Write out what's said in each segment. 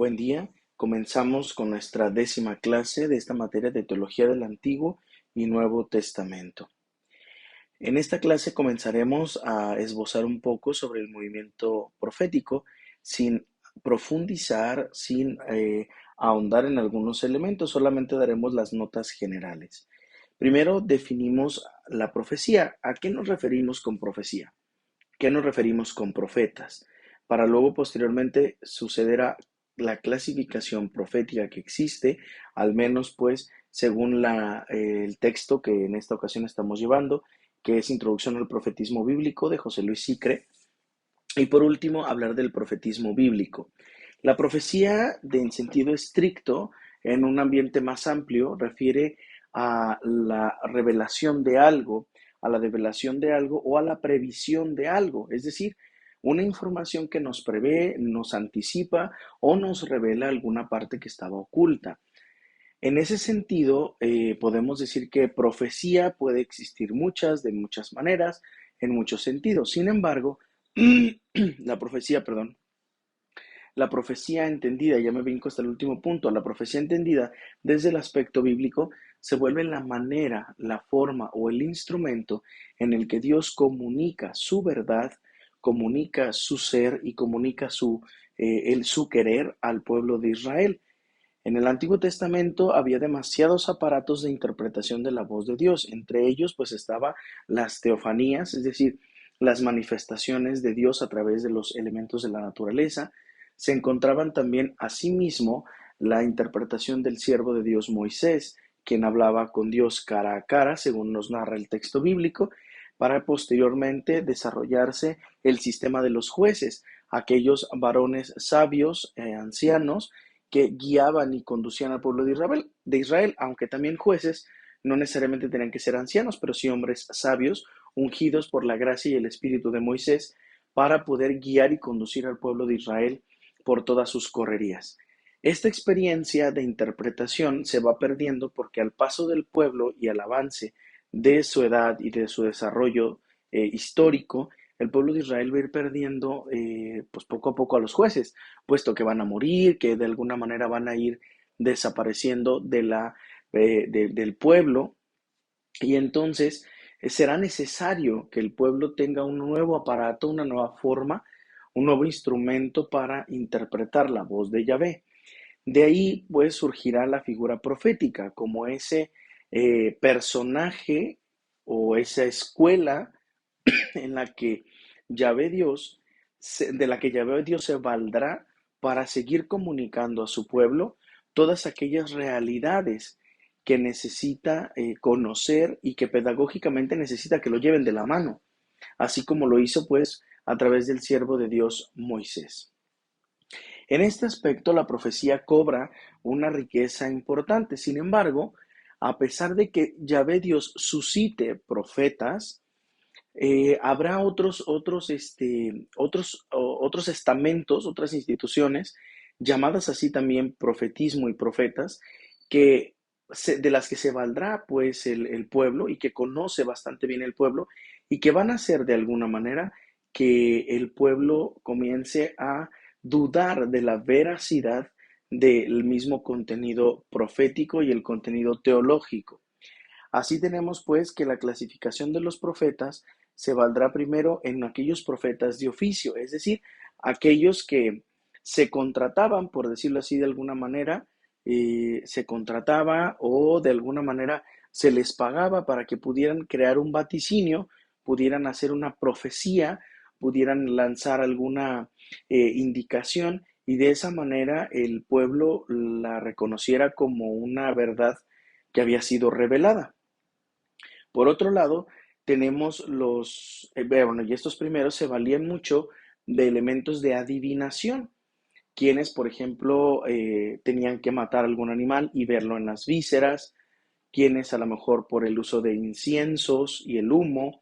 Buen día. Comenzamos con nuestra 10ª clase de esta materia de teología del Antiguo y Nuevo Testamento. En esta clase comenzaremos a esbozar un poco sobre el movimiento profético sin profundizar, sin ahondar en algunos elementos, solamente daremos las notas generales. Primero definimos la profecía. ¿A qué nos referimos con profecía? ¿Qué nos referimos con profetas? Para luego posteriormente sucederá la clasificación profética que existe, al menos pues según el texto que en esta ocasión estamos llevando, que es Introducción al Profetismo Bíblico de José Luis Sicre. Y por último, hablar del profetismo bíblico. La profecía, en sentido estricto, en un ambiente más amplio, refiere a la revelación de algo, a la develación de algo o a la previsión de algo, es decir, una información que nos prevé, nos anticipa o nos revela alguna parte que estaba oculta. En ese sentido, podemos decir que profecía puede existir de muchas maneras, en muchos sentidos. Sin embargo, la profecía entendida, ya me brinco hasta el último punto, la profecía entendida desde el aspecto bíblico se vuelve la manera, la forma o el instrumento en el que Dios comunica su verdad, comunica su ser y comunica su querer al pueblo de Israel. En el Antiguo Testamento había demasiados aparatos de interpretación de la voz de Dios. Entre ellos, pues estaba las teofanías, es decir, las manifestaciones de Dios a través de los elementos de la naturaleza. Se encontraban también asimismo la interpretación del siervo de Dios Moisés, quien hablaba con Dios cara a cara, según nos narra el texto bíblico, para posteriormente desarrollarse el sistema de los jueces, aquellos varones sabios, ancianos, que guiaban y conducían al pueblo de Israel, aunque también jueces no necesariamente tenían que ser ancianos, pero sí hombres sabios, ungidos por la gracia y el espíritu de Moisés, para poder guiar y conducir al pueblo de Israel por todas sus correrías. Esta experiencia de interpretación se va perdiendo porque al paso del pueblo y al avance de su edad y de su desarrollo histórico, el pueblo de Israel va a ir perdiendo pues poco a poco a los jueces, puesto que van a morir, que de alguna manera van a ir desapareciendo del pueblo, y entonces será necesario que el pueblo tenga un nuevo aparato, una nueva forma, un nuevo instrumento para interpretar la voz de Yahvé. De ahí pues surgirá la figura profética como ese personaje o esa escuela en la que Yahvé Dios, de la que Yahvé Dios se valdrá para seguir comunicando a su pueblo todas aquellas realidades que necesita conocer y que pedagógicamente necesita que lo lleven de la mano, así como lo hizo pues a través del siervo de Dios Moisés. En este aspecto la profecía cobra una riqueza importante. Sin embargo, a pesar de que Yahvé Dios suscite profetas, habrá otros estamentos, otras instituciones, llamadas así también profetismo y profetas, de las que se valdrá pues el pueblo y que conoce bastante bien el pueblo y que van a hacer de alguna manera que el pueblo comience a dudar de la veracidad del mismo contenido profético y el contenido teológico. Así tenemos pues que la clasificación de los profetas se valdrá primero en aquellos profetas de oficio, es decir, aquellos que se contrataban, por decirlo así de alguna manera, se contrataba o de alguna manera se les pagaba para que pudieran crear un vaticinio, pudieran hacer una profecía, pudieran lanzar alguna indicación y de esa manera el pueblo la reconociera como una verdad que había sido revelada. Por otro lado, tenemos bueno, y estos primeros se valían mucho de elementos de adivinación, quienes, por ejemplo, tenían que matar algún animal y verlo en las vísceras, quienes a lo mejor por el uso de inciensos y el humo,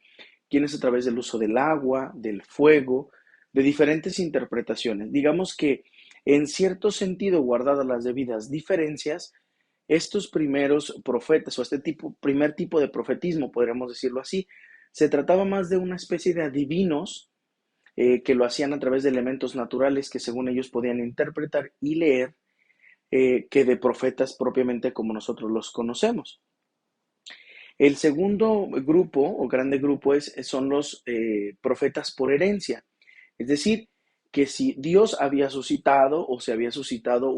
quienes a través del uso del agua, del fuego, de diferentes interpretaciones. Digamos que en cierto sentido, guardadas las debidas diferencias, estos primeros profetas o primer tipo de profetismo, podríamos decirlo así, se trataba más de una especie de adivinos que lo hacían a través de elementos naturales que según ellos podían interpretar y leer, que de profetas propiamente como nosotros los conocemos. El segundo grupo o grande grupo son los profetas por herencia. Es decir, que si Dios había suscitado o se había suscitado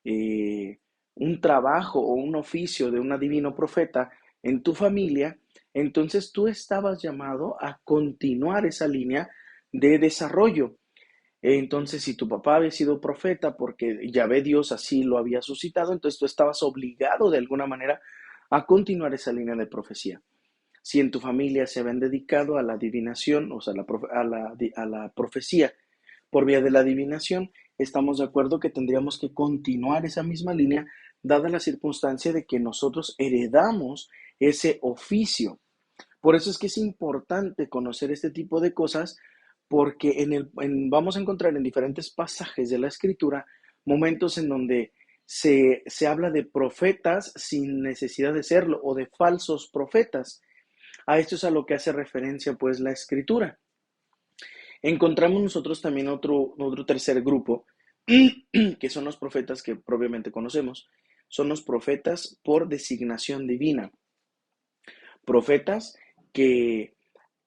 eh, un trabajo o un oficio de un divino profeta en tu familia, entonces tú estabas llamado a continuar esa línea de desarrollo. Entonces, si tu papá había sido profeta porque Yahvé Dios así lo había suscitado, entonces tú estabas obligado de alguna manera a continuar esa línea de profecía. Si en tu familia se habían dedicado a la adivinación, o sea, a la profecía por vía de la adivinación, estamos de acuerdo que tendríamos que continuar esa misma línea, dada la circunstancia de que nosotros heredamos ese oficio. Por eso es que es importante conocer este tipo de cosas, porque vamos a encontrar en diferentes pasajes de la Escritura momentos en donde se habla de profetas sin necesidad de serlo o de falsos profetas. A esto es a lo que hace referencia pues la Escritura. Encontramos nosotros también otro tercer grupo, que son los profetas que propiamente conocemos. Son los profetas por designación divina. Profetas que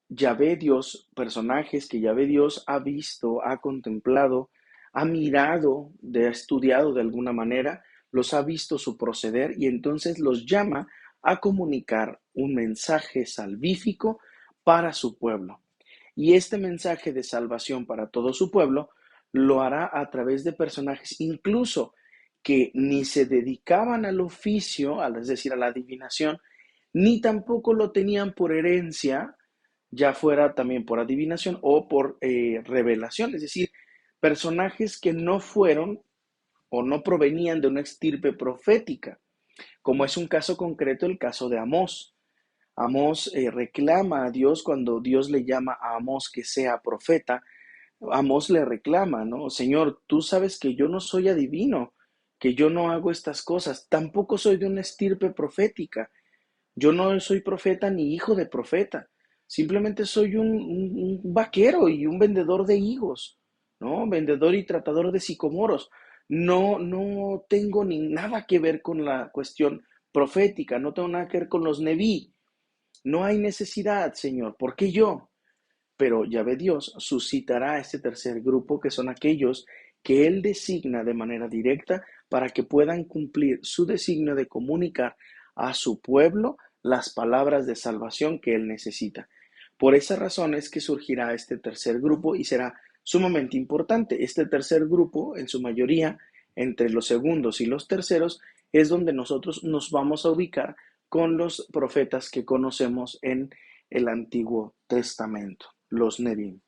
Yahvé Dios, personajes que Yahvé Dios ha visto, ha contemplado, ha mirado, ha estudiado de alguna manera, los ha visto su proceder y entonces los llama a comunicar un mensaje salvífico para su pueblo. Y este mensaje de salvación para todo su pueblo lo hará a través de personajes incluso que ni se dedicaban al oficio, es decir, a la adivinación, ni tampoco lo tenían por herencia, ya fuera también por adivinación o por revelación, es decir, personajes que no fueron o no provenían de una estirpe profética, como es un caso concreto el caso de Amós. Amós reclama a Dios cuando Dios le llama a Amós que sea profeta. Amós le reclama, ¿no? Señor, tú sabes que yo no soy adivino, que yo no hago estas cosas, tampoco soy de una estirpe profética. Yo no soy profeta ni hijo de profeta. Simplemente soy un vaquero y un vendedor de higos, ¿no? Vendedor y tratador de sicomoros. No tengo ni nada que ver con la cuestión profética, no tengo nada que ver con los neví. No hay necesidad, Señor. ¿Por qué yo? Pero Yahvé Dios suscitará este tercer grupo, que son aquellos que Él designa de manera directa para que puedan cumplir su designio de comunicar a su pueblo las palabras de salvación que Él necesita. Por esa razón es que surgirá este tercer grupo y será sumamente importante. Este tercer grupo, en su mayoría, entre los segundos y los terceros, es donde nosotros nos vamos a ubicar con los profetas que conocemos en el Antiguo Testamento, los Nevi'im.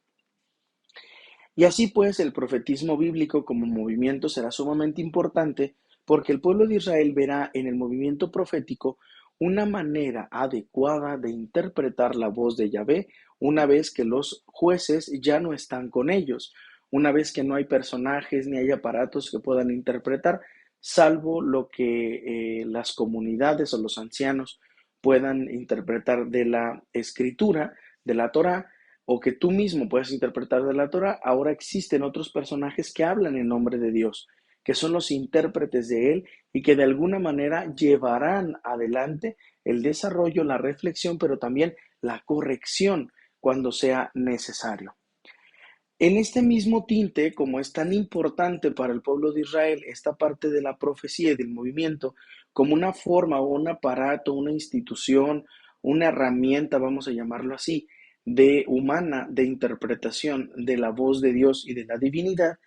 Y así pues, el profetismo bíblico como movimiento será sumamente importante porque el pueblo de Israel verá en el movimiento profético una manera adecuada de interpretar la voz de Yahvé una vez que los jueces ya no están con ellos, una vez que no hay personajes ni hay aparatos que puedan interpretar, salvo lo que las comunidades o los ancianos puedan interpretar de la escritura, de la Torá, o que tú mismo puedes interpretar de la Torah. Ahora existen otros personajes que hablan en nombre de Dios, que son los intérpretes de Él y que de alguna manera llevarán adelante el desarrollo, la reflexión, pero también la corrección cuando sea necesario. En este mismo tinte, como es tan importante para el pueblo de Israel esta parte de la profecía y del movimiento, como una forma o un aparato, una institución, una herramienta, vamos a llamarlo así, de humana de interpretación de la voz de Dios y de la divinidad,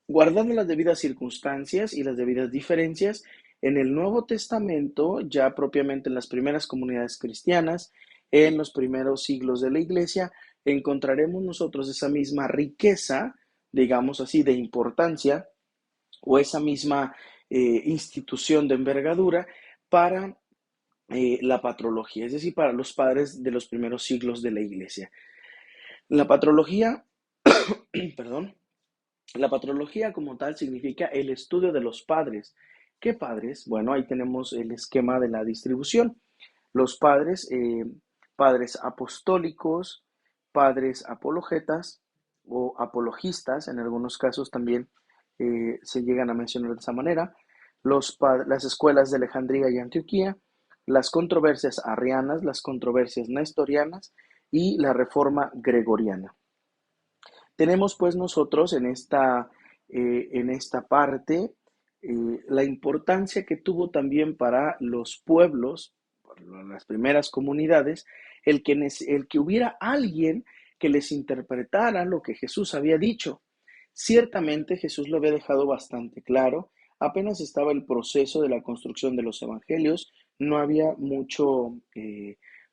guardando las debidas circunstancias y las debidas diferencias, en el Nuevo Testamento, ya propiamente en las primeras comunidades cristianas, en los primeros siglos de la Iglesia, encontraremos nosotros esa misma riqueza, digamos así, de importancia o esa misma institución de envergadura para la patrología, es decir, para los padres de los primeros siglos de la Iglesia. La patrología, perdón, la patrología como tal significa el estudio de los padres. ¿Qué padres? Bueno, ahí tenemos el esquema de la distribución. Los padres, padres apostólicos, padres apologetas, o apologistas, en algunos casos también se llegan a mencionar de esa manera, las escuelas de Alejandría y Antioquía, las controversias arrianas, las controversias nestorianas y la reforma gregoriana. Tenemos pues nosotros en esta parte la importancia que tuvo también para los pueblos, para las primeras comunidades, el que hubiera alguien que les interpretara lo que Jesús había dicho. Ciertamente Jesús lo había dejado bastante claro, apenas estaba el proceso de la construcción de los evangelios, no había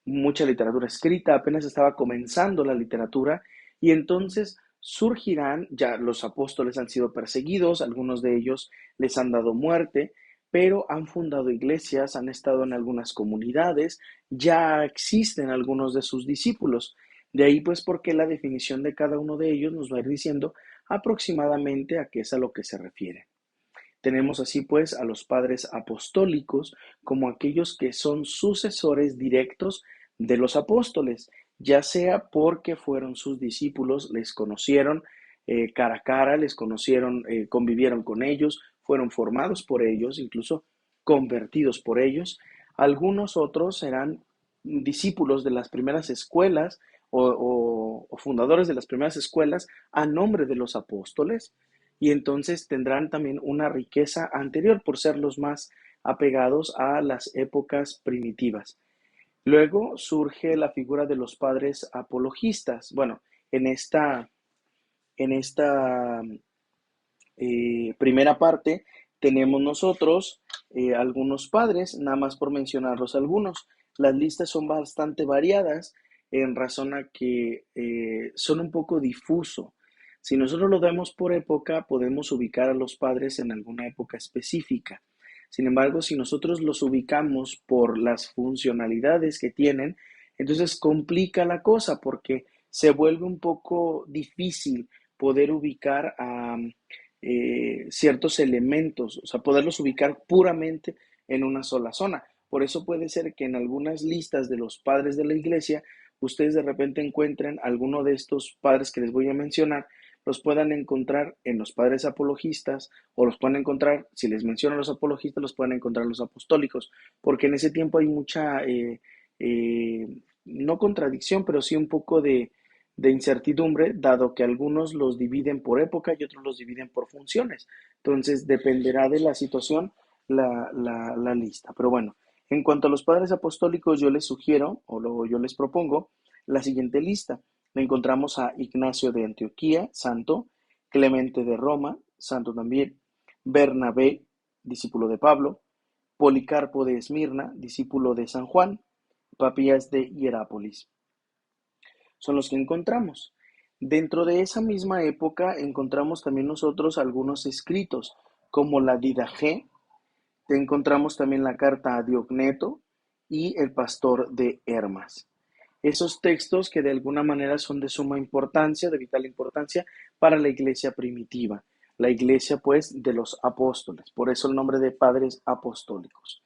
mucha literatura escrita, apenas estaba comenzando la literatura y entonces surgirán, ya los apóstoles han sido perseguidos, algunos de ellos les han dado muerte, pero han fundado iglesias, han estado en algunas comunidades, ya existen algunos de sus discípulos. De ahí pues porque la definición de cada uno de ellos nos va a ir diciendo aproximadamente a qué es a lo que se refiere. Tenemos así pues a los padres apostólicos como aquellos que son sucesores directos de los apóstoles, ya sea porque fueron sus discípulos, les conocieron cara a cara, les conocieron, convivieron con ellos, fueron formados por ellos, incluso convertidos por ellos. Algunos otros serán discípulos de las primeras escuelas o fundadores de las primeras escuelas a nombre de los apóstoles y entonces tendrán también una riqueza anterior por ser los más apegados a las épocas primitivas. Luego surge la figura de los padres apologistas. Bueno, en esta primera parte tenemos nosotros algunos padres, nada más por mencionarlos algunos. Las listas son bastante variadas en razón a que son un poco difuso. Si nosotros lo vemos por época, podemos ubicar a los padres en alguna época específica. Sin embargo, si nosotros los ubicamos por las funcionalidades que tienen, entonces complica la cosa porque se vuelve un poco difícil poder ubicar a ciertos elementos, o sea, poderlos ubicar puramente en una sola zona. Por eso puede ser que en algunas listas de los padres de la iglesia, ustedes de repente encuentren alguno de estos padres que les voy a mencionar, los puedan encontrar en los padres apologistas o los pueden encontrar, si les menciono los apologistas, los pueden encontrar en los apostólicos, porque en ese tiempo hay mucha, no contradicción, pero sí un poco de incertidumbre, dado que algunos los dividen por época y otros los dividen por funciones. Entonces, dependerá de la situación la lista. Pero bueno, en cuanto a los padres apostólicos, yo les sugiero yo les propongo la siguiente lista. Encontramos a Ignacio de Antioquía, santo, Clemente de Roma, santo también, Bernabé, discípulo de Pablo, Policarpo de Esmirna, discípulo de San Juan, Papías de Hierápolis son los que encontramos. Dentro de esa misma época encontramos también nosotros algunos escritos, como la Didaché, encontramos también la carta a Diogneto y el pastor de Hermas. Esos textos que de alguna manera son de suma importancia, de vital importancia para la iglesia primitiva, la iglesia pues de los apóstoles, por eso el nombre de padres apostólicos.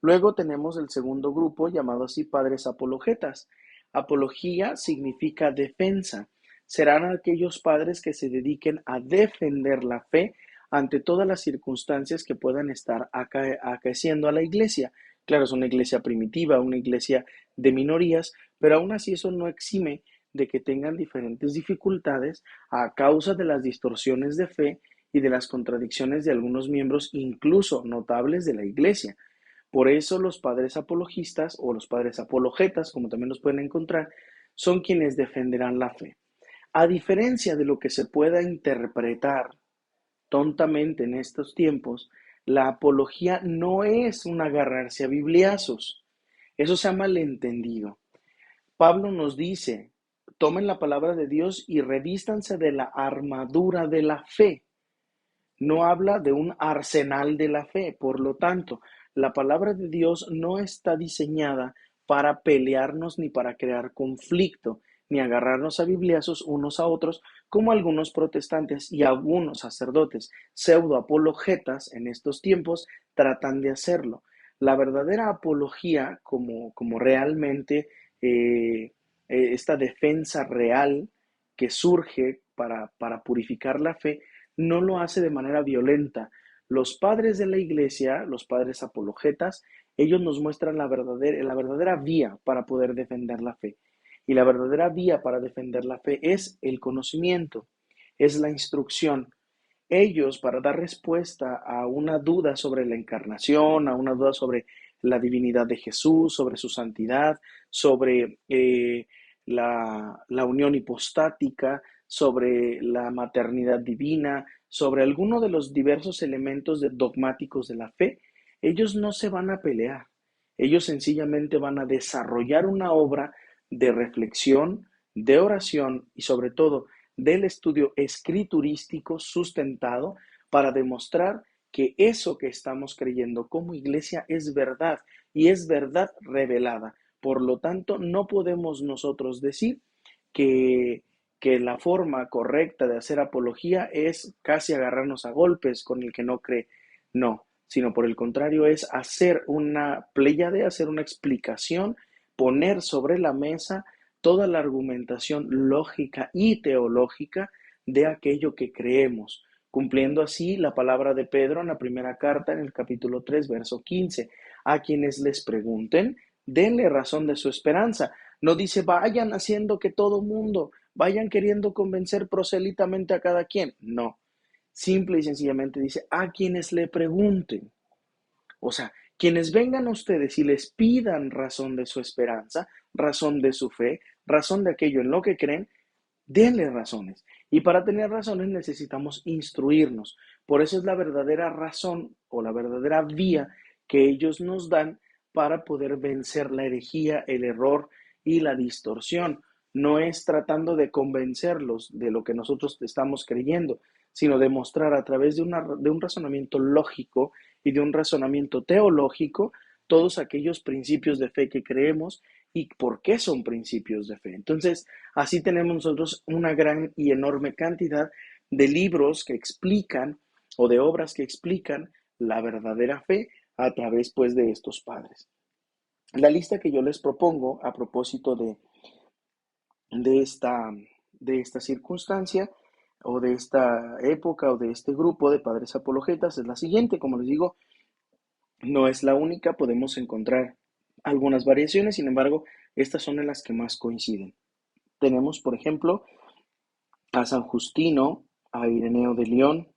Luego tenemos el segundo grupo llamado así padres apologetas. Apología significa defensa. Serán aquellos padres que se dediquen a defender la fe ante todas las circunstancias que puedan estar acaeciendo a la iglesia. Claro, es una iglesia primitiva, una iglesia de minorías, pero aún así eso no exime de que tengan diferentes dificultades a causa de las distorsiones de fe y de las contradicciones de algunos miembros, incluso notables de la iglesia. Por eso los padres apologistas o los padres apologetas, como también los pueden encontrar, son quienes defenderán la fe. A diferencia de lo que se pueda interpretar tontamente en estos tiempos, la apología no es un agarrarse a bibliazos. Eso se ha malentendido. Pablo nos dice, tomen la palabra de Dios y revístanse de la armadura de la fe. No habla de un arsenal de la fe. Por lo tanto, la palabra de Dios no está diseñada para pelearnos ni para crear conflicto, ni agarrarnos a bibliazos unos a otros, como algunos protestantes y algunos sacerdotes pseudo-apologetas en estos tiempos tratan de hacerlo. La verdadera apología, como realmente esta defensa real que surge para purificar la fe, no lo hace de manera violenta. Los padres de la iglesia, los padres apologetas, ellos nos muestran la verdadera vía para poder defender la fe. Y la verdadera vía para defender la fe es el conocimiento, es la instrucción. Ellos, para dar respuesta a una duda sobre la encarnación, a una duda sobre la divinidad de Jesús, sobre su santidad, sobre la unión hipostática, sobre la maternidad divina, sobre alguno de los diversos elementos dogmáticos de la fe, ellos no se van a pelear. Ellos sencillamente van a desarrollar una obra de reflexión, de oración y sobre todo del estudio escriturístico sustentado para demostrar que eso que estamos creyendo como iglesia es verdad y es verdad revelada. Por lo tanto, no podemos nosotros decir que, que la forma correcta de hacer apología es casi agarrarnos a golpes con el que no cree. No, sino por el contrario es hacer una pléyade, hacer una explicación, poner sobre la mesa toda la argumentación lógica y teológica de aquello que creemos, cumpliendo así la palabra de Pedro en la primera carta en el capítulo 3 verso 15. A quienes les pregunten, denle razón de su esperanza. No dice vayan haciendo que todo mundo, vayan queriendo convencer proselitamente a cada quien. No, simple y sencillamente dice a quienes le pregunten. O sea, quienes vengan a ustedes y les pidan razón de su esperanza, razón de su fe, razón de aquello en lo que creen, denle razones. Y para tener razones necesitamos instruirnos. Por eso es la verdadera razón o la verdadera vía que ellos nos dan para poder vencer la herejía, el error y la distorsión. No es tratando de convencerlos de lo que nosotros estamos creyendo, sino demostrar a través de un razonamiento lógico y de un razonamiento teológico todos aquellos principios de fe que creemos y por qué son principios de fe. Entonces, así tenemos nosotros una gran y enorme cantidad de libros que explican o de obras que explican la verdadera fe a través pues de estos padres. La lista que yo les propongo a propósito de, esta, de esta circunstancia o de esta época o de este grupo de padres apologetas es la siguiente. Como les digo, no es la única, podemos encontrar algunas variaciones, sin embargo, estas son en las que más coinciden. Tenemos, por ejemplo, a San Justino, a Ireneo de León,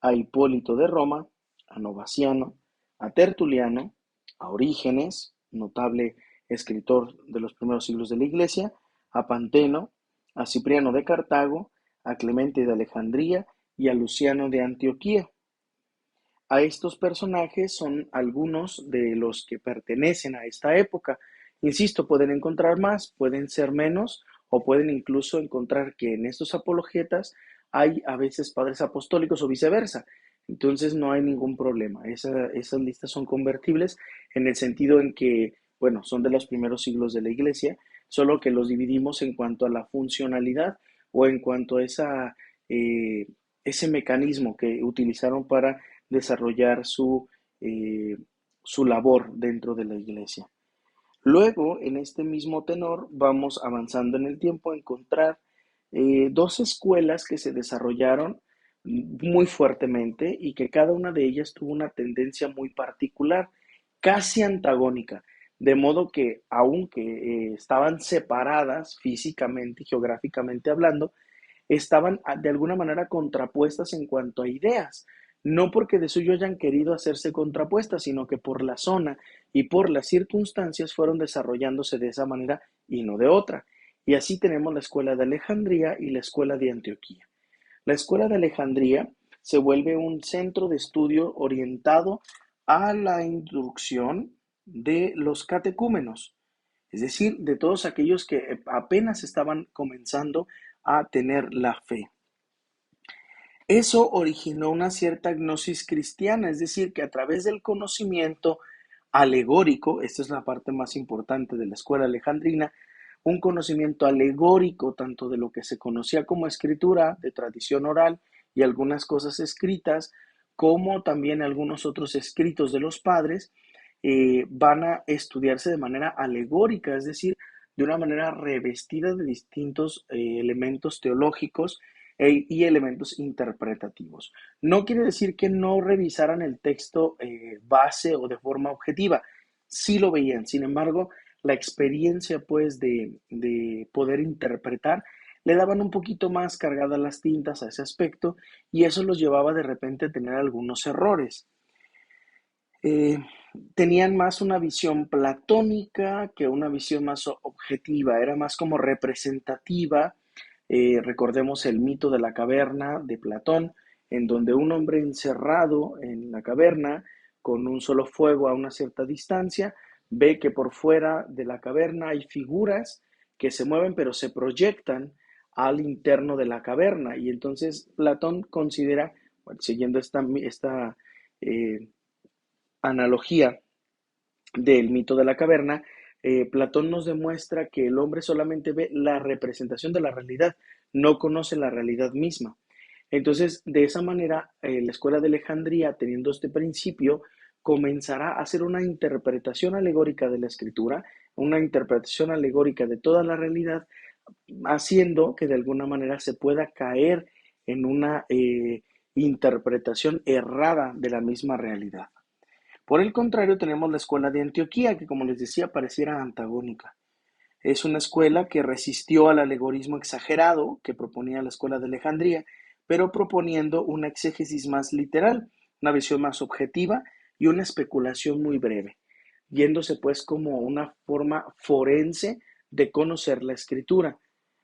a Hipólito de Roma, a Novaciano, a Tertuliano, a Orígenes, notable escritor de los primeros siglos de la Iglesia, a Panteno, a Cipriano de Cartago, a Clemente de Alejandría y a Luciano de Antioquía. A estos personajes son algunos de los que pertenecen a esta época. Insisto, pueden encontrar más, pueden ser menos, o pueden incluso encontrar que en estos apologetas hay a veces padres apostólicos o viceversa. Entonces no hay ningún problema. Esas listas son convertibles en el sentido en que, bueno, son de los primeros siglos de la iglesia, solo que los dividimos en cuanto a la funcionalidad o en cuanto a ese mecanismo que utilizaron para desarrollar su labor dentro de la iglesia. Luego, en este mismo tenor, vamos avanzando en el tiempo a encontrar dos escuelas que se desarrollaron muy fuertemente y que cada una de ellas tuvo una tendencia muy particular, casi antagónica, de modo que aunque estaban separadas físicamente y geográficamente hablando, estaban de alguna manera contrapuestas en cuanto a ideas, no porque de suyo hayan querido hacerse contrapuestas, sino que por la zona y por las circunstancias fueron desarrollándose de esa manera y no de otra. Y así tenemos la escuela de Alejandría y la escuela de Antioquía. La escuela de Alejandría se vuelve un centro de estudio orientado a la instrucción de los catecúmenos, es decir, de todos aquellos que apenas estaban comenzando a tener la fe. Eso originó una cierta gnosis cristiana, es decir, que a través del conocimiento alegórico, esta es la parte más importante de la escuela alejandrina, un conocimiento alegórico tanto de lo que se conocía como escritura, de tradición oral y algunas cosas escritas, como también algunos otros escritos de los padres, van a estudiarse de manera alegórica, es decir, de una manera revestida de distintos elementos teológicos y elementos interpretativos. No quiere decir que no revisaran el texto base o de forma objetiva, sí lo veían. Sin embargo, la experiencia pues de poder interpretar le daban un poquito más cargadas las tintas a ese aspecto y eso los llevaba de repente a tener algunos errores. Eh, Tenían más una visión platónica que una visión más objetiva, era más como representativa. Recordemos el mito de la caverna de Platón, en donde un hombre encerrado en la caverna con un solo fuego a una cierta distancia, ve que por fuera de la caverna hay figuras que se mueven pero se proyectan al interno de la caverna y entonces Platón considera, bueno, siguiendo esta eh, analogía del mito de la caverna, Platón nos demuestra que el hombre solamente ve la representación de la realidad, no conoce la realidad misma. Entonces, de esa manera, la escuela de Alejandría, teniendo este principio, comenzará a hacer una interpretación alegórica de la escritura, una interpretación alegórica de toda la realidad, haciendo que de alguna manera se pueda caer en una interpretación errada de la misma realidad. Por el contrario, tenemos la escuela de Antioquía, que como les decía, pareciera antagónica. Es una escuela que resistió al alegorismo exagerado que proponía la escuela de Alejandría, pero proponiendo una exégesis más literal, una visión más objetiva y una especulación muy breve, yéndose pues como una forma forense de conocer la escritura.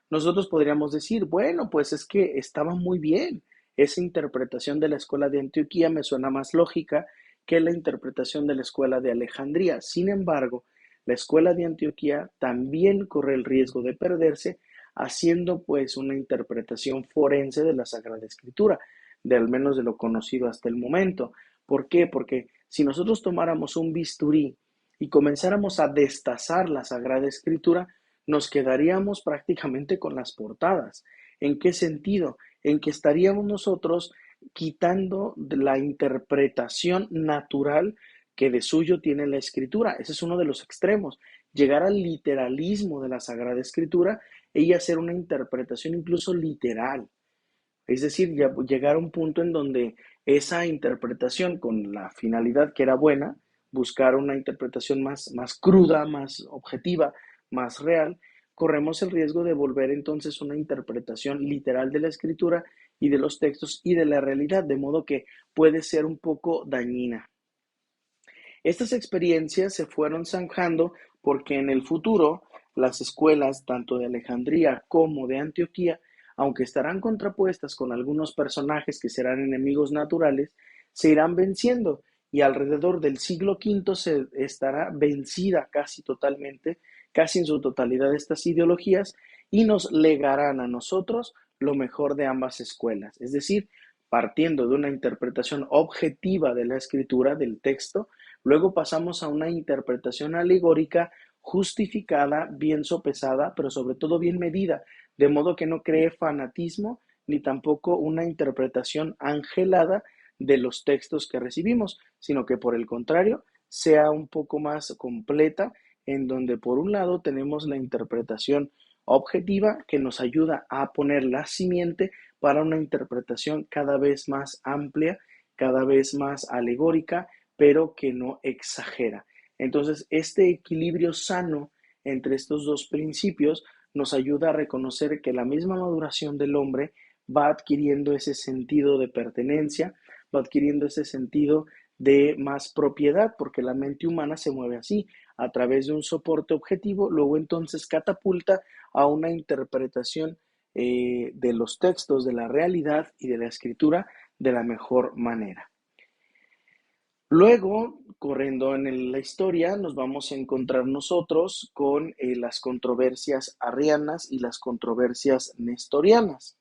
Nosotros podríamos decir, bueno, pues es que estaba muy bien. Esa interpretación de la escuela de Antioquía me suena más lógica que la interpretación de la escuela de Alejandría. Sin embargo, la escuela de Antioquía también corre el riesgo de perderse haciendo pues una interpretación forense de la Sagrada Escritura, de al menos de lo conocido hasta el momento. ¿Por qué? Porque si nosotros tomáramos un bisturí y comenzáramos a destazar la Sagrada Escritura, nos quedaríamos prácticamente con las portadas. ¿En qué sentido? En que estaríamos nosotros quitando la interpretación natural que de suyo tiene la escritura. Ese es uno de los extremos. Llegar al literalismo de la Sagrada Escritura y hacer una interpretación incluso literal. Es decir, llegar a un punto en donde esa interpretación con la finalidad que era buena, buscar una interpretación más cruda, más objetiva, más real, corremos el riesgo de volver entonces una interpretación literal de la escritura y de los textos y de la realidad, de modo que puede ser un poco dañina. Estas experiencias se fueron zanjando porque en el futuro las escuelas tanto de Alejandría como de Antioquía, aunque estarán contrapuestas con algunos personajes que serán enemigos naturales, se irán venciendo y alrededor del siglo V se estará vencida casi totalmente, casi en su totalidad estas ideologías y nos legarán a nosotros lo mejor de ambas escuelas, es decir, partiendo de una interpretación objetiva de la escritura, del texto. Luego pasamos a una interpretación alegórica justificada, bien sopesada, pero sobre todo bien medida, de modo que no cree fanatismo ni tampoco una interpretación angelada de los textos que recibimos, sino que por el contrario sea un poco más completa, en donde por un lado tenemos la interpretación objetiva que nos ayuda a poner la simiente para una interpretación cada vez más amplia, cada vez más alegórica, pero que no exagera. Entonces, este equilibrio sano entre estos dos principios nos ayuda a reconocer que la misma maduración del hombre va adquiriendo ese sentido de pertenencia, va adquiriendo ese sentido de más propiedad, porque la mente humana se mueve así, a través de un soporte objetivo, luego entonces catapulta a una interpretación de los textos, de la realidad y de la escritura de la mejor manera. Luego, corriendo en la historia, nos vamos a encontrar nosotros con las controversias arrianas y las controversias nestorianas.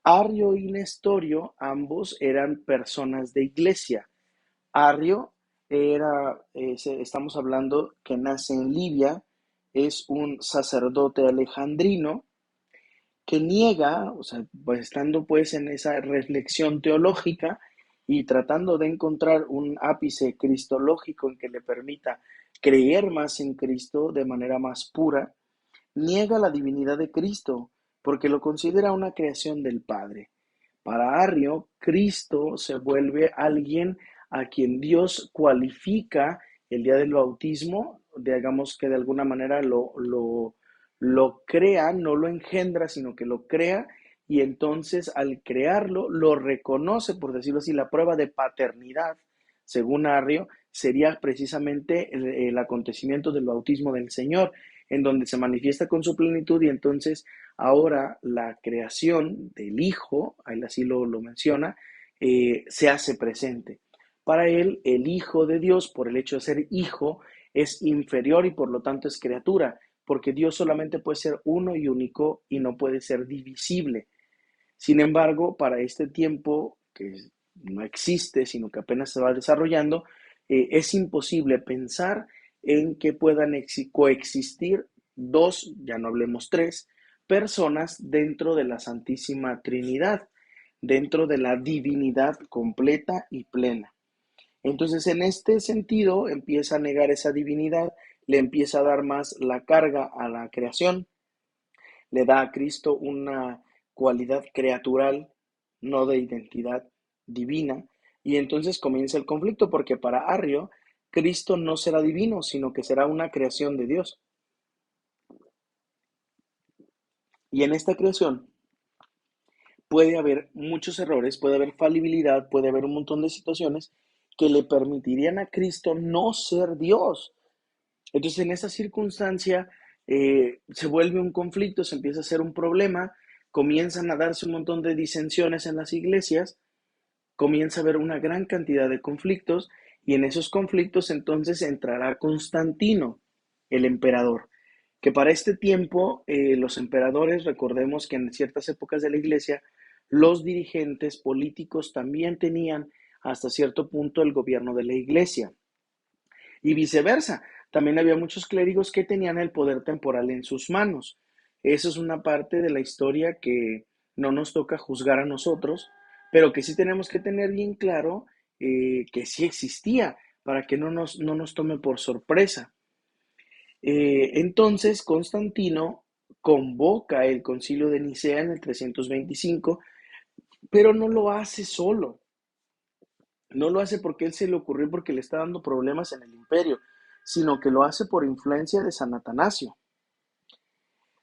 Arrio y Nestorio, ambos eran personas de iglesia. Arrio estamos hablando que nace en Libia, es un sacerdote alejandrino que niega, o sea, pues estando pues en esa reflexión teológica y tratando de encontrar un ápice cristológico en que le permita creer más en Cristo de manera más pura, niega la divinidad de Cristo porque lo considera una creación del Padre. Para Arrio, Cristo se vuelve alguien a quien Dios cualifica el día del bautismo, digamos que de alguna manera lo crea, no lo engendra, sino que lo crea, y entonces al crearlo lo reconoce, por decirlo así, la prueba de paternidad, según Arrio, sería precisamente el acontecimiento del bautismo del Señor, en donde se manifiesta con su plenitud y entonces ahora la creación del Hijo, él así lo menciona, se hace presente. Para él, el Hijo de Dios, por el hecho de ser hijo, es inferior y por lo tanto es criatura, porque Dios solamente puede ser uno y único y no puede ser divisible. Sin embargo, para este tiempo que no existe, sino que apenas se va desarrollando, es imposible pensar en que puedan coexistir dos, ya no hablemos tres, personas dentro de la Santísima Trinidad, dentro de la divinidad completa y plena. Entonces, en este sentido, empieza a negar esa divinidad, le empieza a dar más la carga a la creación, le da a Cristo una cualidad creatural, no de identidad divina, y entonces comienza el conflicto porque para Arrio, Cristo no será divino, sino que será una creación de Dios. Y en esta creación puede haber muchos errores, puede haber falibilidad, puede haber un montón de situaciones que le permitirían a Cristo no ser Dios. Entonces, en esa circunstancia se vuelve un conflicto, se empieza a hacer un problema, comienzan a darse un montón de disensiones en las iglesias, comienza a haber una gran cantidad de conflictos y en esos conflictos entonces entrará Constantino, el emperador, que para este tiempo los emperadores, recordemos que en ciertas épocas de la iglesia, los dirigentes políticos también tenían hasta cierto punto el gobierno de la iglesia y viceversa. También había muchos clérigos que tenían el poder temporal en sus manos. Eso es una parte de la historia que no nos toca juzgar a nosotros, pero que sí tenemos que tener bien claro que sí existía para que no nos tome por sorpresa. Entonces, Constantino convoca el concilio de Nicea en el 325, pero no lo hace solo. No lo hace porque él se le ocurrió porque le está dando problemas en el imperio, sino que lo hace por influencia de San Atanasio.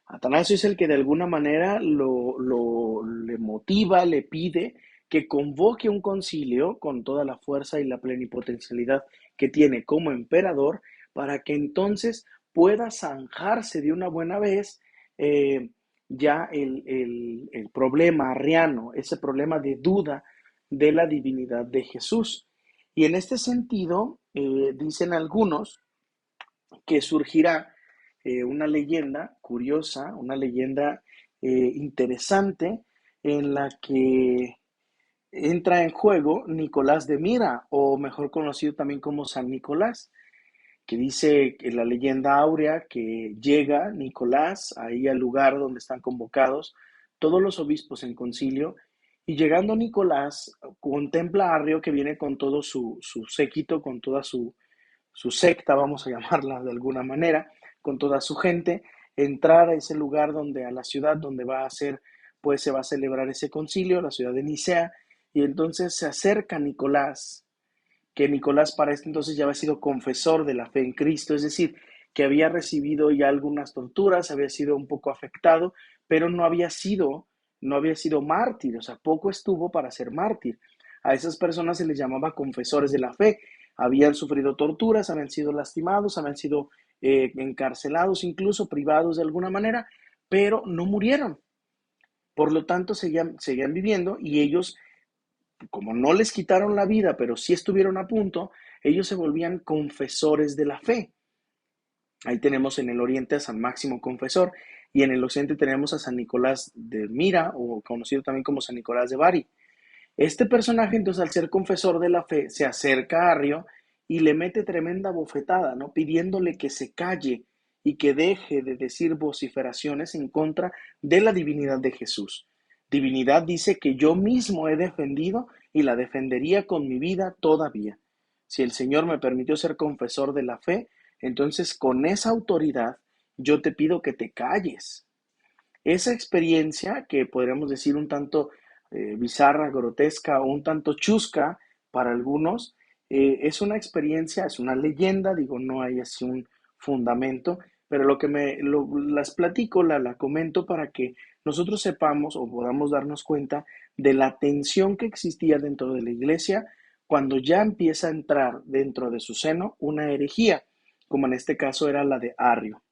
Atanasio es el que de alguna manera le motiva, le pide que convoque un concilio con toda la fuerza y la plenipotencialidad que tiene como emperador para que entonces pueda zanjarse de una buena vez eh, ya el problema arriano, ese problema de duda de la divinidad de Jesús. Y en este sentido, dicen algunos que surgirá una leyenda curiosa, una leyenda interesante en la que entra en juego Nicolás de Mira, o mejor conocido también como San Nicolás, que dice que la leyenda áurea que llega Nicolás ahí al lugar donde están convocados todos los obispos en concilio, y llegando Nicolás contempla a Arrio que viene con todo su séquito, con toda su secta, vamos a llamarla de alguna manera, con toda su gente, entrar a ese lugar donde, a la ciudad donde va a ser, pues se va a celebrar ese concilio, la ciudad de Nicea, y entonces se acerca Nicolás, que Nicolás para este entonces ya había sido confesor de la fe en Cristo, es decir, que había recibido ya algunas torturas, había sido un poco afectado, pero no había sido mártir, o sea, poco estuvo para ser mártir. A esas personas se les llamaba confesores de la fe, habían sufrido torturas, habían sido lastimados, habían sido encarcelados, incluso privados de alguna manera, pero no murieron. Por lo tanto, seguían viviendo y ellos, como no les quitaron la vida, pero sí estuvieron a punto, ellos se volvían confesores de la fe. Ahí tenemos en el oriente a San Máximo Confesor y en el occidente tenemos a San Nicolás de Mira, o conocido también como San Nicolás de Bari. Este personaje, entonces, al ser confesor de la fe, se acerca a Arrio y le mete tremenda bofetada, ¿no? Pidiéndole que se calle y que deje de decir vociferaciones en contra de la divinidad de Jesús. Divinidad dice que yo mismo he defendido y la defendería con mi vida todavía. Si el Señor me permitió ser confesor de la fe, entonces con esa autoridad yo te pido que te calles. Esa experiencia, que podríamos decir un tanto bizarra, grotesca o un tanto chusca para algunos, es una experiencia, es una leyenda, digo, no hay así un fundamento, pero las platico, la comento para que nosotros sepamos o podamos darnos cuenta de la tensión que existía dentro de la iglesia cuando ya empieza a entrar dentro de su seno una herejía, como en este caso era la de Arrio.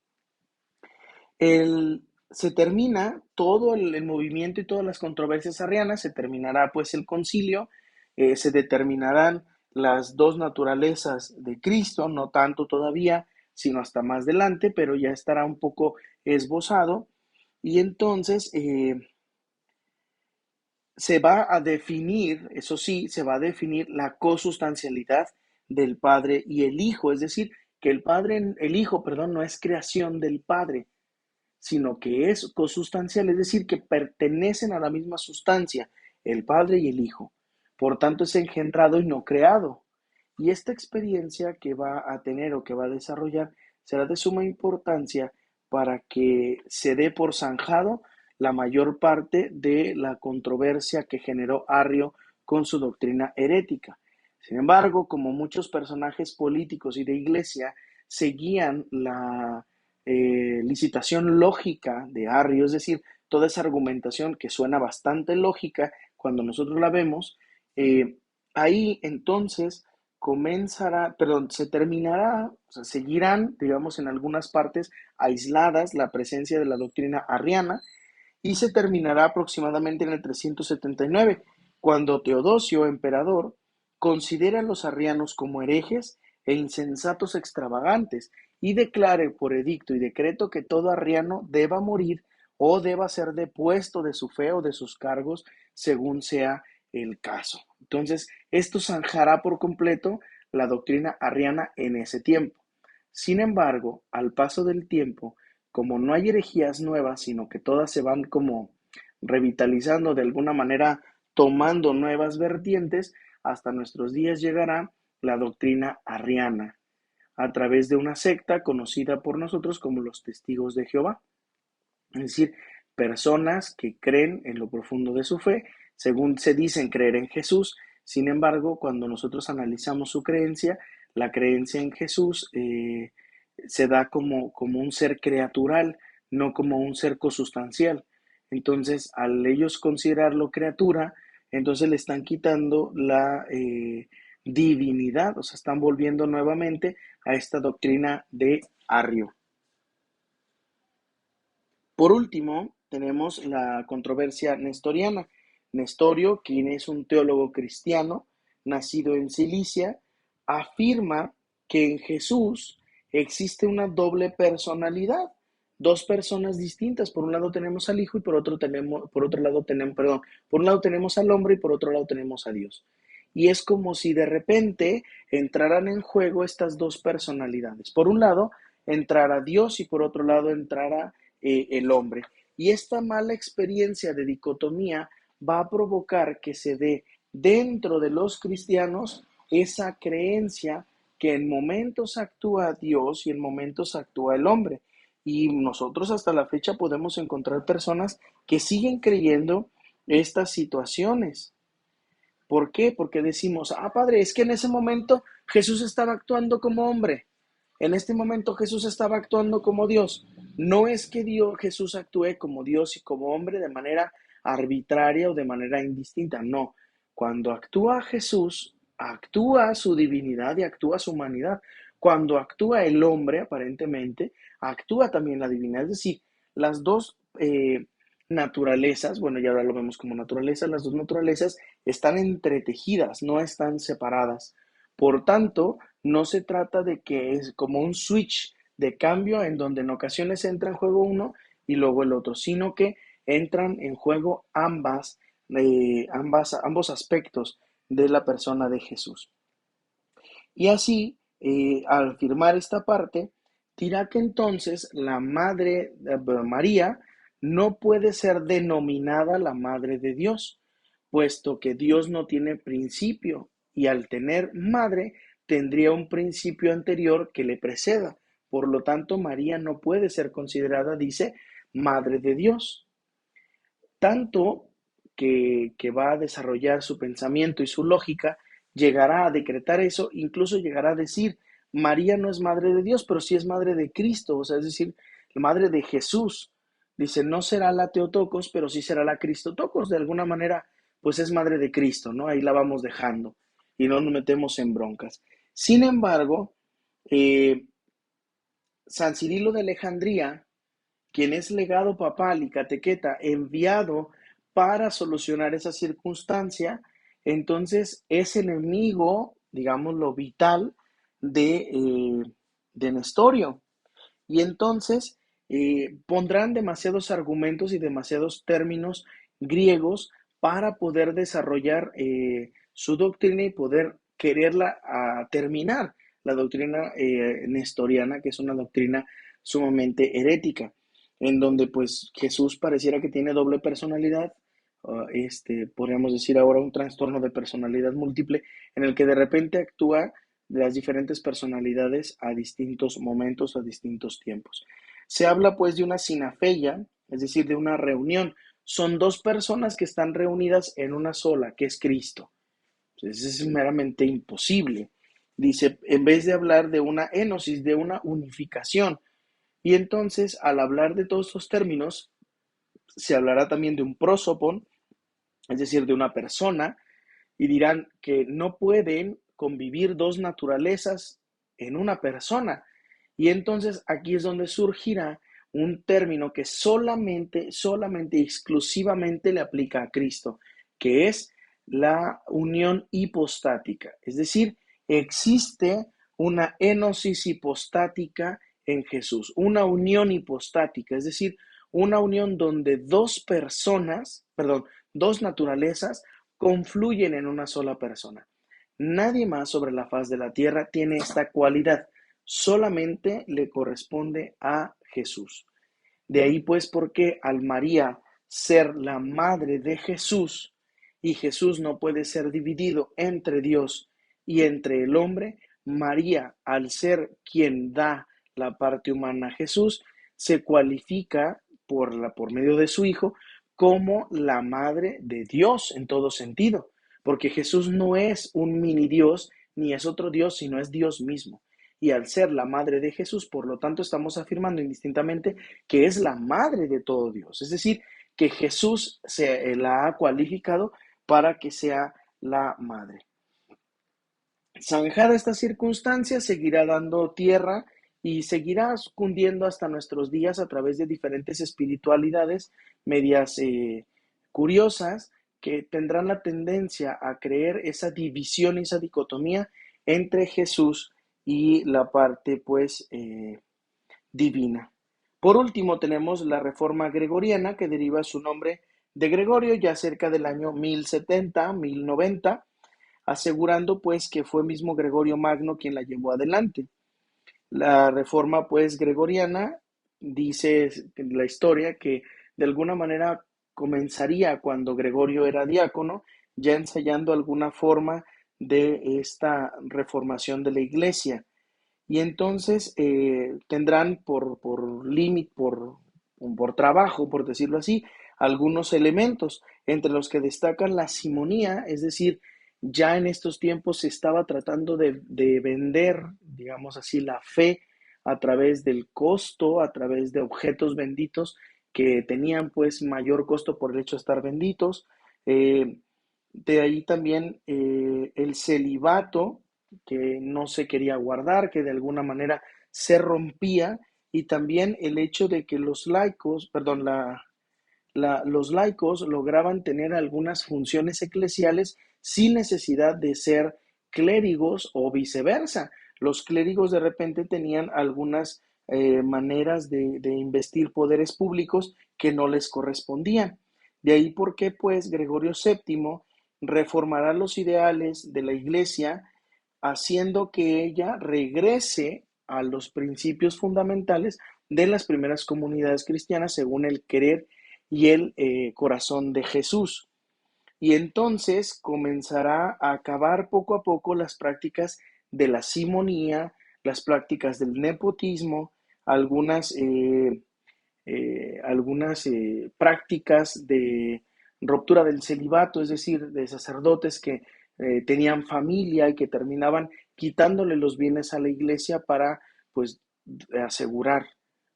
Se termina todo el movimiento y todas las controversias arrianas, se terminará pues el concilio, se determinarán las dos naturalezas de Cristo, no tanto todavía, sino hasta más adelante, pero ya estará un poco esbozado, y entonces se va a definir, eso sí, se va a definir la cosustancialidad del Padre y el Hijo, es decir, que el Hijo, perdón, no es creación del Padre, sino que es cosustancial, es decir, que pertenecen a la misma sustancia, el Padre y el Hijo. Por tanto, es engendrado y no creado. Y esta experiencia que va a tener o que va a desarrollar será de suma importancia para que se dé por zanjado la mayor parte de la controversia que generó Arrio con su doctrina herética. Sin embargo, como muchos personajes políticos y de iglesia seguían la licitación lógica de Arrio, es decir, toda esa argumentación que suena bastante lógica cuando nosotros la vemos, ahí entonces se terminará, o sea, seguirán, digamos, en algunas partes aisladas la presencia de la doctrina arriana y se terminará aproximadamente en el 379, cuando Teodosio, emperador, considera a los arrianos como herejes e insensatos extravagantes y declare por edicto y decreto que todo arriano deba morir o deba ser depuesto de su fe o de sus cargos según sea el caso. Entonces, esto zanjará por completo la doctrina arriana en ese tiempo. Sin embargo, al paso del tiempo, como no hay herejías nuevas, sino que todas se van como revitalizando de alguna manera, tomando nuevas vertientes, hasta nuestros días llegará la doctrina arriana, a través de una secta conocida por nosotros como los testigos de Jehová. Es decir, personas que creen en lo profundo de su fe, según se dicen creer en Jesús. Sin embargo, cuando nosotros analizamos su creencia, la creencia en Jesús se da como un ser creatural, no como un ser cosustancial. Entonces, al ellos considerarlo criatura, entonces le están quitando la divinidad, o sea, están volviendo nuevamente a esta doctrina de Arrio. Por último, tenemos la controversia nestoriana. Nestorio, quien es un teólogo cristiano, nacido en Cilicia, afirma que en Jesús existe una doble personalidad, dos personas distintas. Por un lado tenemos al Hijo y por otro lado tenemos, perdón, por un lado tenemos al hombre y por otro lado tenemos a Dios. Y es como si de repente entraran en juego estas dos personalidades. Por un lado, entrara Dios y por otro lado entrara el hombre. Y esta mala experiencia de dicotomía va a provocar que se dé dentro de los cristianos esa creencia que en momentos actúa Dios y en momentos actúa el hombre. Y nosotros hasta la fecha podemos encontrar personas que siguen creyendo estas situaciones. ¿Por qué? Porque decimos, padre, es que en ese momento Jesús estaba actuando como hombre. En este momento Jesús estaba actuando como Dios. No es que Jesús actúe como Dios y como hombre de manera arbitraria o de manera indistinta. No. Cuando actúa Jesús, actúa su divinidad y actúa su humanidad. Cuando actúa el hombre, aparentemente, actúa también la divinidad. Es decir, las dos naturalezas, bueno, ya ahora lo vemos como naturaleza, las dos naturalezas están entretejidas, no están separadas. Por tanto, no se trata de que es como un switch de cambio en donde en ocasiones entra en juego uno y luego el otro, sino que entran en juego ambos aspectos de la persona de Jesús. Y así, al afirmar esta parte, dirá que entonces la Madre María no puede ser denominada la Madre de Dios, puesto que Dios no tiene principio y al tener madre tendría un principio anterior que le preceda. Por lo tanto, María no puede ser considerada, dice, madre de Dios. Tanto que va a desarrollar su pensamiento y su lógica, llegará a decretar eso, incluso llegará a decir, María no es madre de Dios, pero sí es madre de Cristo, o sea, es decir, madre de Jesús. Dice, no será la Teotocos, pero sí será la Cristotocos, de alguna manera, pues es madre de Cristo, ¿no? Ahí la vamos dejando y no nos metemos en broncas. Sin embargo, eh, San Cirilo de Alejandría, quien es legado papal y catequeta enviado para solucionar esa circunstancia, entonces es enemigo, digamos, lo vital de Nestorio. Y entonces pondrán demasiados argumentos y demasiados términos griegos para poder desarrollar su doctrina y poder quererla terminar, la doctrina nestoriana, que es una doctrina sumamente herética, en donde pues Jesús pareciera que tiene doble personalidad, podríamos decir ahora un trastorno de personalidad múltiple, en el que de repente actúa de las diferentes personalidades a distintos momentos, a distintos tiempos. Se habla pues de una sinafeia, es decir, de una reunión. Son dos personas que están reunidas en una sola, que es Cristo. Entonces es meramente imposible. Dice, en vez de hablar de una enosis, de una unificación. Y entonces, al hablar de todos estos términos, se hablará también de un prosopon, es decir, de una persona, y dirán que no pueden convivir dos naturalezas en una persona. Y entonces aquí es donde surgirá un término que solamente, exclusivamente le aplica a Cristo, que es la unión hipostática. Es decir, existe una enosis hipostática en Jesús, una unión hipostática, es decir, una unión donde dos personas, perdón, dos naturalezas confluyen en una sola persona. Nadie más sobre la faz de la tierra tiene esta cualidad, solamente le corresponde a Jesús. De ahí pues porque al María ser la madre de Jesús y Jesús no puede ser dividido entre Dios y entre el hombre, María al ser quien da la parte humana a Jesús se cualifica por medio de su Hijo como la madre de Dios en todo sentido, porque Jesús no es un mini Dios ni es otro Dios, sino es Dios mismo. Y al ser la madre de Jesús, por lo tanto, estamos afirmando indistintamente que es la madre de todo Dios. Es decir, que Jesús se la ha cualificado para que sea la madre. Zanjada esta circunstancia, seguirá dando tierra y seguirá cundiendo hasta nuestros días a través de diferentes espiritualidades medias curiosas que tendrán la tendencia a creer esa división y esa dicotomía entre Jesús y la parte pues divina. Por último tenemos la Reforma Gregoriana que deriva su nombre de Gregorio ya cerca del año 1070, 1090, asegurando pues que fue mismo Gregorio Magno quien la llevó adelante. La reforma pues gregoriana dice la historia que de alguna manera comenzaría cuando Gregorio era diácono, ya ensayando alguna forma de esta reformación de la iglesia. Y entonces tendrán por trabajo, por decirlo así, algunos elementos, entre los que destacan la simonía, es decir, ya en estos tiempos se estaba tratando de vender, digamos así, la fe a través del costo, a través de objetos benditos que tenían pues mayor costo por el hecho de estar benditos. Eh, de ahí también el celibato, que no se quería guardar, que de alguna manera se rompía, y también el hecho de que los laicos, perdón, los laicos lograban tener algunas funciones eclesiales sin necesidad de ser clérigos o viceversa. Los clérigos de repente tenían algunas maneras de investir poderes públicos que no les correspondían. De ahí porque pues Gregorio VII reformará los ideales de la iglesia haciendo que ella regrese a los principios fundamentales de las primeras comunidades cristianas según el querer y el corazón de Jesús. Y entonces comenzará a acabar poco a poco las prácticas de la simonía, las prácticas del nepotismo, algunas, prácticas de ruptura del celibato, es decir, de sacerdotes que tenían familia y que terminaban quitándole los bienes a la iglesia para, pues, asegurar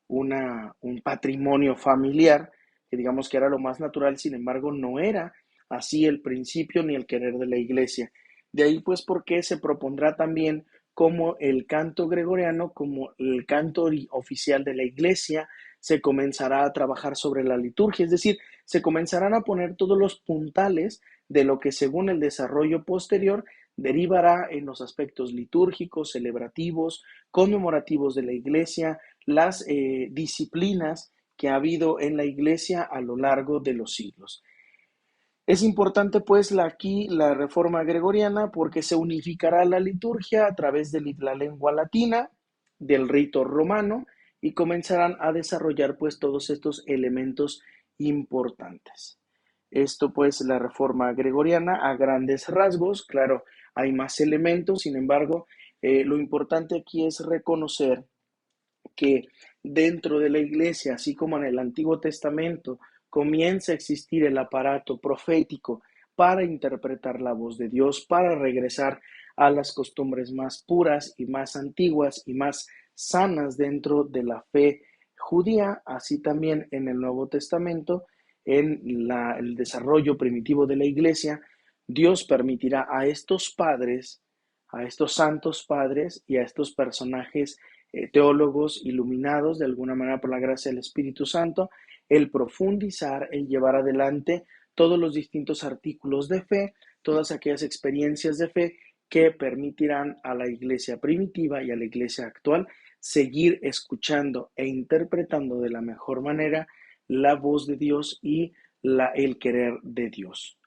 un patrimonio familiar, que digamos que era lo más natural. Sin embargo, no era así el principio ni el querer de la iglesia. De ahí pues porque se propondrá también como el canto gregoriano, como el canto oficial de la iglesia, se comenzará a trabajar sobre la liturgia, es decir, se comenzarán a poner todos los puntales de lo que según el desarrollo posterior derivará en los aspectos litúrgicos, celebrativos, conmemorativos de la iglesia, las disciplinas que ha habido en la iglesia a lo largo de los siglos. Es importante pues aquí la reforma gregoriana porque se unificará la liturgia a través de la lengua latina, del rito romano, y comenzarán a desarrollar pues todos estos elementos importantes. Esto pues la reforma gregoriana a grandes rasgos. Claro, hay más elementos, sin embargo, lo importante aquí es reconocer que dentro de la iglesia, así como en el Antiguo Testamento, comienza a existir el aparato profético para interpretar la voz de Dios, para regresar a las costumbres más puras y más antiguas y más sanas dentro de la fe judía, así también en el Nuevo Testamento, en el desarrollo primitivo de la iglesia, Dios permitirá a estos padres, a estos santos padres y a estos personajes teólogos iluminados de alguna manera por la gracia del Espíritu Santo, el profundizar, el llevar adelante todos los distintos artículos de fe, todas aquellas experiencias de fe que permitirán a la iglesia primitiva y a la iglesia actual seguir escuchando e interpretando de la mejor manera la voz de Dios y el querer de Dios.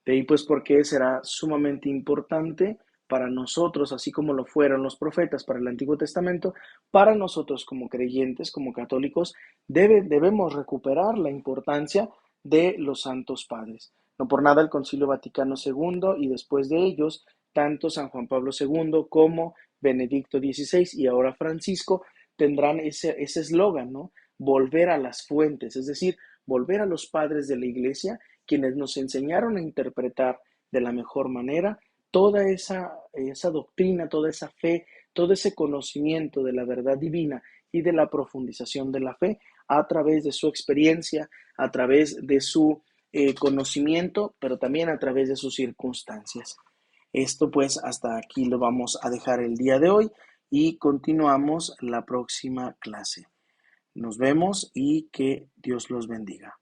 De ahí pues porque será sumamente importante para nosotros, así como lo fueron los profetas para el Antiguo Testamento, para nosotros como creyentes, como católicos, debemos recuperar la importancia de los santos padres. No por nada el Concilio Vaticano II y después de ellos, tanto San Juan Pablo II como Benedicto XVI y ahora Francisco tendrán ese eslogan, ¿no? Volver a las fuentes, es decir, volver a los padres de la iglesia, quienes nos enseñaron a interpretar de la mejor manera toda esa doctrina, toda esa fe, todo ese conocimiento de la verdad divina y de la profundización de la fe a través de su experiencia, a través de su conocimiento, pero también a través de sus circunstancias. Esto pues hasta aquí lo vamos a dejar el día de hoy y continuamos la próxima clase. Nos vemos y que Dios los bendiga.